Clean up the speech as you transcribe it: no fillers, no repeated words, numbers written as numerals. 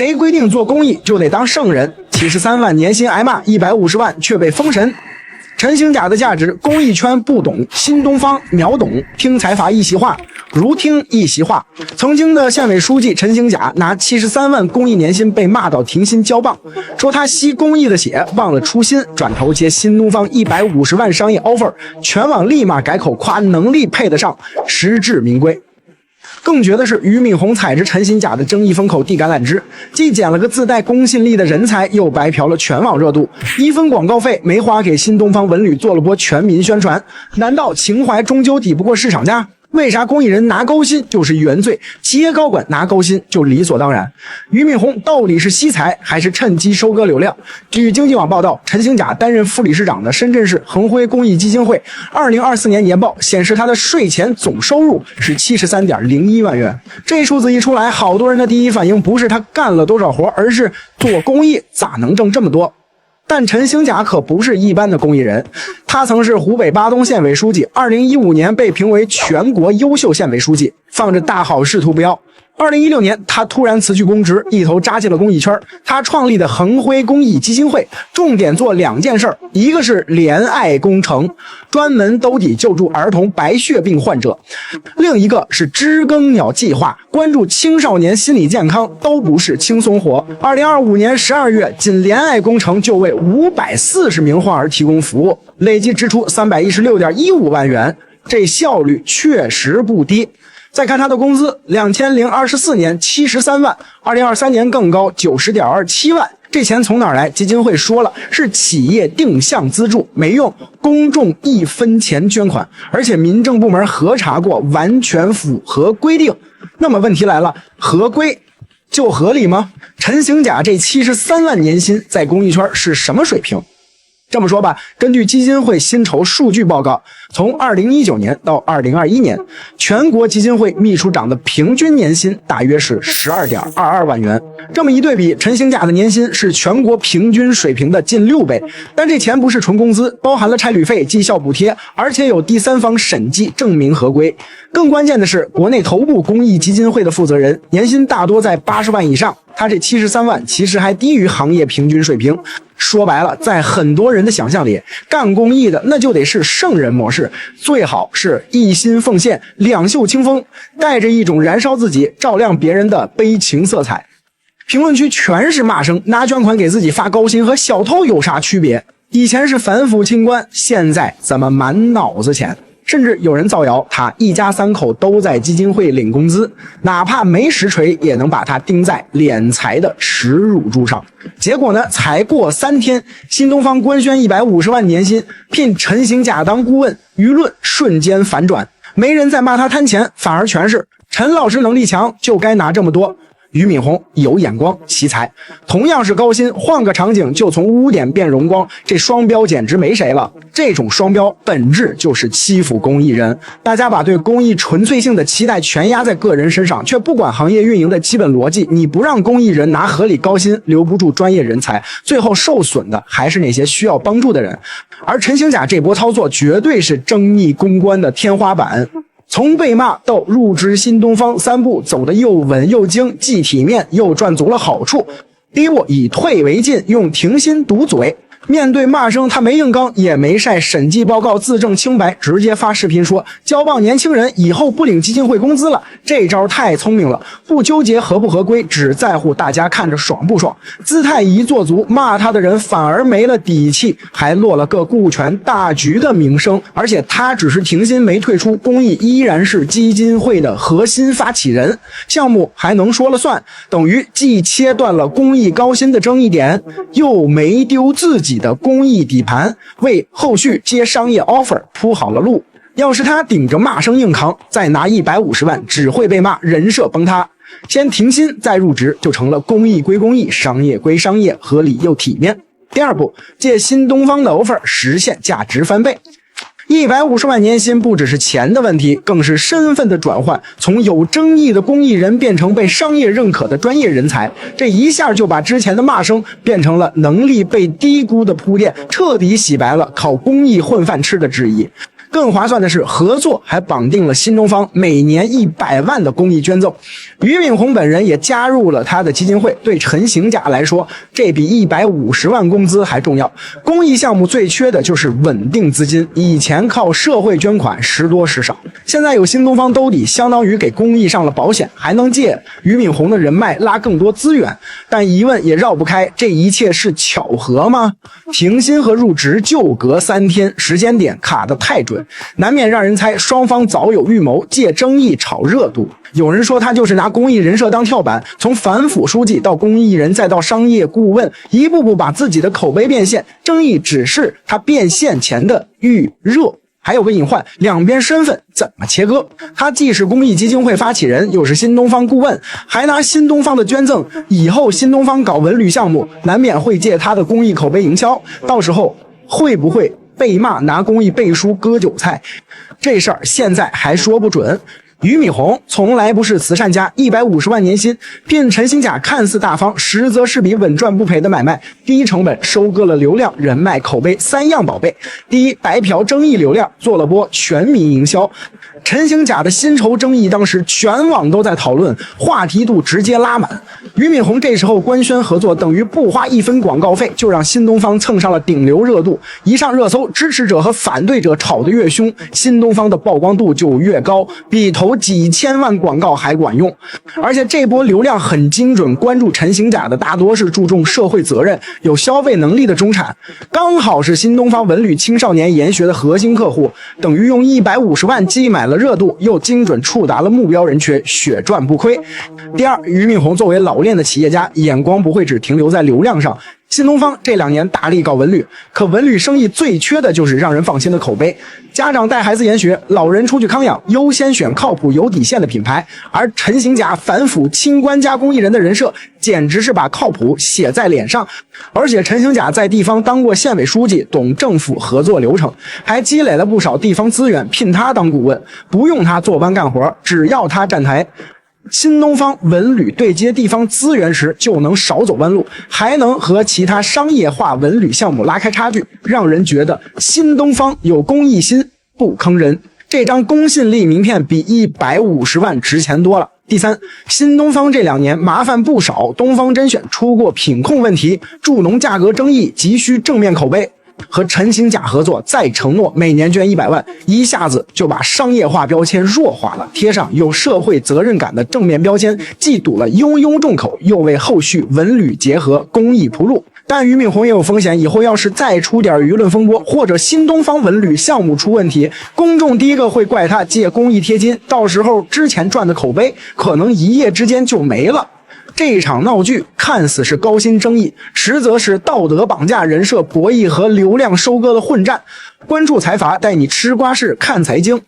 谁规定做公益就得当圣人？73万年薪挨骂，150万却被封神。陈兴甲的价值，公益圈不懂，新东方秒懂。听财阀一席话，如听一席话。曾经的县委书记陈兴甲拿73万公益年薪被骂到停薪交棒，说他吸公益的血，忘了初心，转头接新东方150万商业 offer， 全网立马改口夸能力配得上，实至名归。更绝的是，俞敏洪踩着陈兴甲的争议风口递橄榄枝，既捡了个自带公信力的人才，又白嫖了全网热度，1分广告费没花给新东方文旅做了波全民宣传。难道情怀终究抵不过市场价？为啥公益人拿高薪就是原罪，企业高管拿高薪就理所当然？俞敏洪到底是惜财还是趁机收割流量？据经济网报道，陈兴甲担任副理事长的深圳市恒辉公益基金会2024年年报显示，他的税前总收入是73.01万元。这数字一出来，好多人的第一反应不是他干了多少活，而是做公益咋能挣这么多？但陈兴甲可不是一般的公益人，他曾是湖北巴东县委书记，2015年被评为全国优秀县委书记，放着大好仕途不要。2016年，他突然辞去公职，一头扎进了公益圈。他创立的恒辉公益基金会重点做2件事，一个是怜爱工程，专门兜底救助儿童白血病患者；另一个是知更鸟计划，关注青少年心理健康，都不是轻松活。2025年12月，仅怜爱工程就为540名患儿提供服务，累计支出316.15万元，这效率确实不低。再看他的工资，2024年73万，2023年更高90.27万。这钱从哪儿来？基金会说了，是企业定向资助，没用公众1分钱捐款，而且民政部门核查过，完全符合规定。那么问题来了，合规就合理吗？陈兴甲这73万年薪在公益圈是什么水平？这么说吧，根据基金会薪酬数据报告，从2019年到2021年，全国基金会秘书长的平均年薪大约是12.22万元。这么一对比，陈兴甲的年薪是全国平均水平的近6倍。但这钱不是纯工资，包含了差旅费、绩效补贴，而且有第三方审计证明合规。更关键的是，国内头部公益基金会的负责人年薪大多在80万以上，他这73万其实还低于行业平均水平。说白了，在很多人的想象里，干公益的那就得是圣人模式，最好是一心奉献、两袖清风，带着一种燃烧自己、照亮别人的悲情色彩。评论区全是骂声，拿捐款给自己发高薪和小偷有啥区别？以前是反腐清官，现在怎么满脑子钱？甚至有人造谣他一家3口都在基金会领工资，哪怕没实锤也能把他钉在敛财的耻辱柱上。结果呢，才过3天，新东方官宣150万年薪，聘陈兴甲当顾问，舆论瞬间反转，没人再骂他贪钱，反而全是陈老师能力强，就该拿这么多。俞敏洪有眼光，惜才。同样是高薪，换个场景就从污点变荣光，这双标简直没谁了。这种双标本质就是欺负公益人。大家把对公益纯粹性的期待全压在个人身上，却不管行业运营的基本逻辑。你不让公益人拿合理高薪，留不住专业人才，最后受损的还是那些需要帮助的人。而陈兴甲这波操作绝对是争议公关的天花板。从被骂到入职新东方3步走得又稳又精，既体面又赚足了好处。第一步以退为进，用停薪堵嘴。面对骂声，他没硬刚，也没晒审计报告自证清白，直接发视频说交棒年轻人以后不领基金会工资了。这招太聪明了，不纠结合不合规，只在乎大家看着爽不爽。姿态一做足，骂他的人反而没了底气，还落了个顾全大局的名声。而且他只是停薪没退出，公益依然是基金会的核心发起人，项目还能说了算，等于既切断了公益高薪的争议点，又没丢自己的公益底盘，为后续接商业 offer 铺好了路。要是他顶着骂声硬扛，再拿150万，只会被骂人设崩塌。先停薪再入职，就成了公益归公益，商业归商业，合理又体面。第二步，借新东方的 offer 实现价值翻倍。150万年薪不只是钱的问题，更是身份的转换，从有争议的公益人变成被商业认可的专业人才，这一下就把之前的骂声变成了能力被低估的铺垫，彻底洗白了靠公益混饭吃的质疑。更划算的是，合作还绑定了新东方每年100万的公益捐赠。俞敏洪本人也加入了他的基金会。对陈行甲来说，这比150万工资还重要。公益项目最缺的就是稳定资金，以前靠社会捐款时多时少，现在有新东方兜底，相当于给公益上了保险，还能借俞敏洪的人脉拉更多资源。但疑问也绕不开，这一切是巧合吗？停薪和入职就隔3天，时间点卡得太准，难免让人猜双方早有预谋，借争议炒热度。有人说他就是拿公益人设当跳板，从反腐书记到公益人再到商业顾问，一步步把自己的口碑变现，争议只是他变现前的预热。还有个隐患，两边身份怎么切割？他既是公益基金会发起人，又是新东方顾问，还拿新东方的捐赠，以后新东方搞文旅项目，难免会借他的公益口碑营销，到时候会不会被骂拿公益背书割韭菜？这事儿现在还说不准。俞敏洪从来不是慈善家，150万年薪聘陈行甲看似大方，实则是笔稳赚不赔的买卖。低成本收割了流量、人脉、口碑3样宝贝。第一，白嫖争议流量，做了波全民营销。陈行甲的薪酬争议当时全网都在讨论，话题度直接拉满。俞敏洪这时候官宣合作，等于不花1分广告费就让新东方蹭上了顶流热度，一上热搜，支持者和反对者吵得越凶，新东方的曝光度就越高，比投几千万广告还管用。而且这波流量很精准，关注陈行甲的大多是注重社会责任、有消费能力的中产，刚好是新东方文旅青少年研学的核心客户，等于用150万既买了热度，又精准触达了目标人群，血赚不亏。第二，俞敏洪作为老练的企业家，眼光不会只停留在流量上。新东方这2年大力搞文旅，可文旅生意最缺的就是让人放心的口碑。家长带孩子研学，老人出去康养，优先选靠谱有底线的品牌。而陈行甲反腐清官加公益人的人设，简直是把靠谱写在脸上。而且陈行甲在地方当过县委书记，懂政府合作流程，还积累了不少地方资源，聘他当顾问，不用他坐班干活，只要他站台。新东方文旅对接地方资源时就能少走弯路，还能和其他商业化文旅项目拉开差距，让人觉得新东方有公益心，不坑人。这张公信力名片比150万值钱多了。第三，新东方这2年麻烦不少，东方甄选出过品控问题，助农价格争议，急需正面口碑。和陈行甲合作，再承诺每年捐100万，一下子就把商业化标签弱化了，贴上有社会责任感的正面标签，既堵了悠悠众口，又为后续文旅结合公益铺路。但俞敏洪也有风险，以后要是再出点舆论风波，或者新东方文旅项目出问题，公众第一个会怪他借公益贴金，到时候之前赚的口碑可能一夜之间就没了。这场闹剧看似是高薪争议，实则是道德绑架、人设博弈和流量收割的混战。关注财阀，带你吃瓜事看财经。